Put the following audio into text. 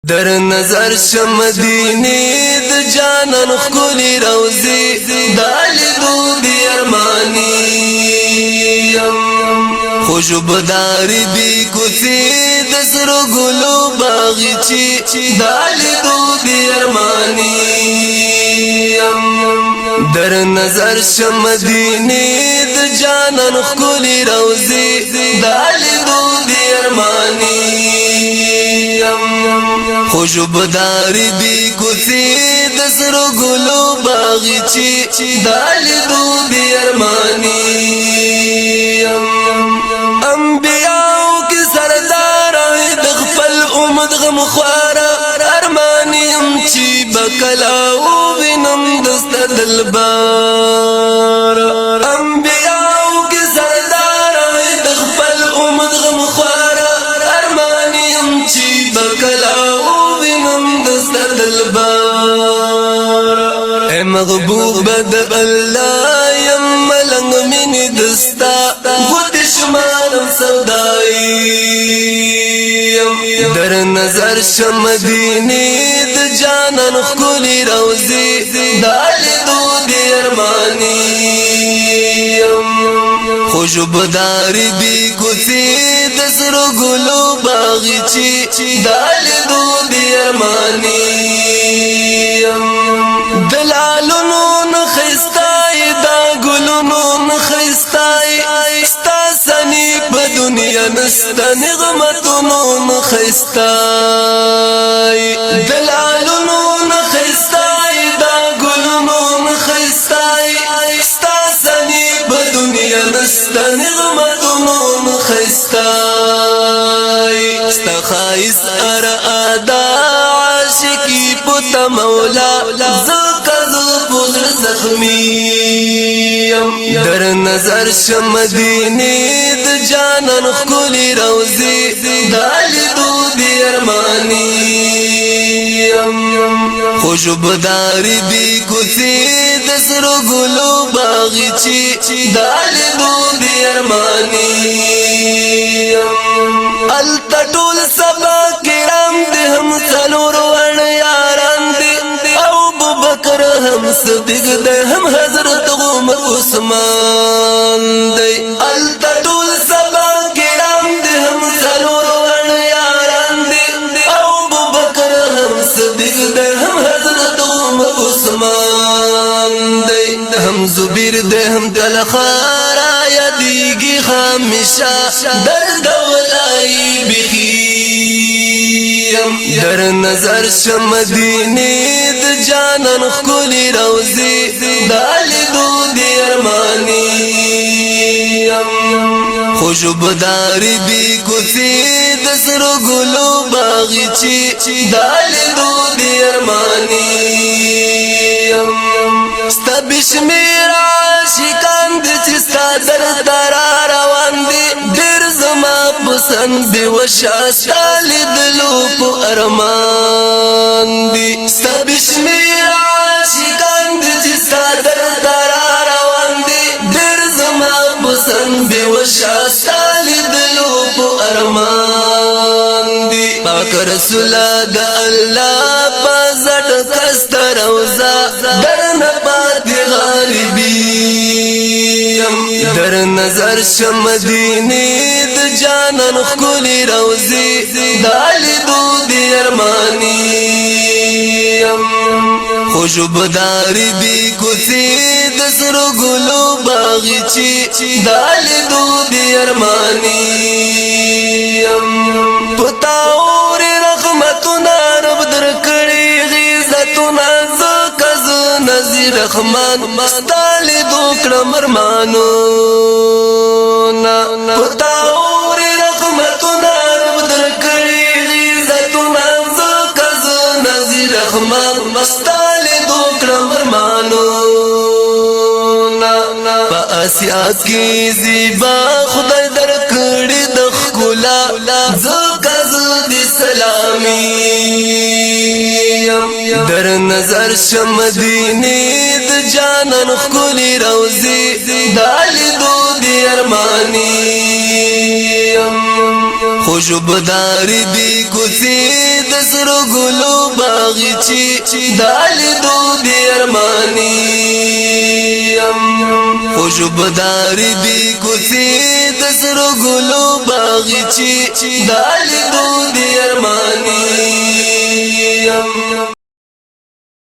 در نظر شمدینی د جانان خکلی روزی دالی دو دی ارمانی خوشب داری دی کسی دسرو گلو باغی چی دالی دو دی ارمانی در نظر شمدینی د جانان خکلی روزی دالی دو دی ارمانی خوشب داری دی کسی دسرو گلو باغی چی دالی دو دی ارمانی انبیاء کی سردار دغفل امد غم خوارا ارمانی چی بکلاو بینم دست دلبار انبیاء کی سردار دغفل امد غم خوارا ارمانی چی بکلاو اے مغبوب دب اللہ یم ملنگ من دستا خود شمالم سودائی در نظر شمدینی د جانان خکلی روزی دالی دو دی ارمانی خوشب داری دی کسی دسرو گلو باغی چی دالی دو دی ارمانی دلالونو نخستای دا گلونو نخستای ستا سنی په دنیا نستا نغمتونو نخستای دلالونو نخستای دا گلونو نخستای ستا سنی په دنیا نستا نغمتونو نخستای ستا خایس ارآدا عاشقی پتا مولا در نظر شمدینی د جانان خکلی روزی دالی دو دی ارمانی خوشب داری دی کسی دسرو گلو باغی چی دالی دو دی ارمانی التطول سبا کرام دی ہم سلور ورن یاران دی بکر ہم صدیق دے ہم حضرت عمر عثمان دے التطول سبا کرام دے ہم سلور ورن یاران دے ابو بکر ہم صدیق دے ہم حضرت عمر عثمان دے ہم زبیر دے ہم تلخار آیا دیگی خامشہ درد ولائی بخیم در نظر شمدینی د جانان خکلی روزی دالی دو دی ارمانی خوشب داری دی کسی دسرو گلو باغی چی دالی دو دی ارمانی ستا بشمیر عاشقان دی چستا در درا روان دی دیر زما پسند بی وشا سالی دلو پو ارمان دی ستا بشمیر عاشقان دی چستا در درا روان دی دیر زما پسند بی وشا سالی دلو پو ارمان دی پاک رسول دا اللہ پازد کست روزا در نپاتی غالبی در نظر شمدینی د جانان خکلی روزی دالی دو دی ارمانی خوشب داری دی کسی دسرو گلو باغی چی دالی دو دی ارمانی پتاور رحمتنا رب در کڑی غیزتنا زکز نزیر رحمان مستالی دو کرم ارمانو پتاور رحمتنا رب در کڑی غیزتنا زکز نزیر رحمان مستالی دو کرم ارمانو پا آسیا کی زیبا خدای در کڑی دخکولا زکز دی سلامی در نظر شمدینی د جانان خکلی روزی دالی دو دی ارمانی خوشب داری دی کسی د سرو ګلو باغچې دالې دو دی ارمانی خوشبدار دی کوڅې د سرو ګلو باغچې دالې دو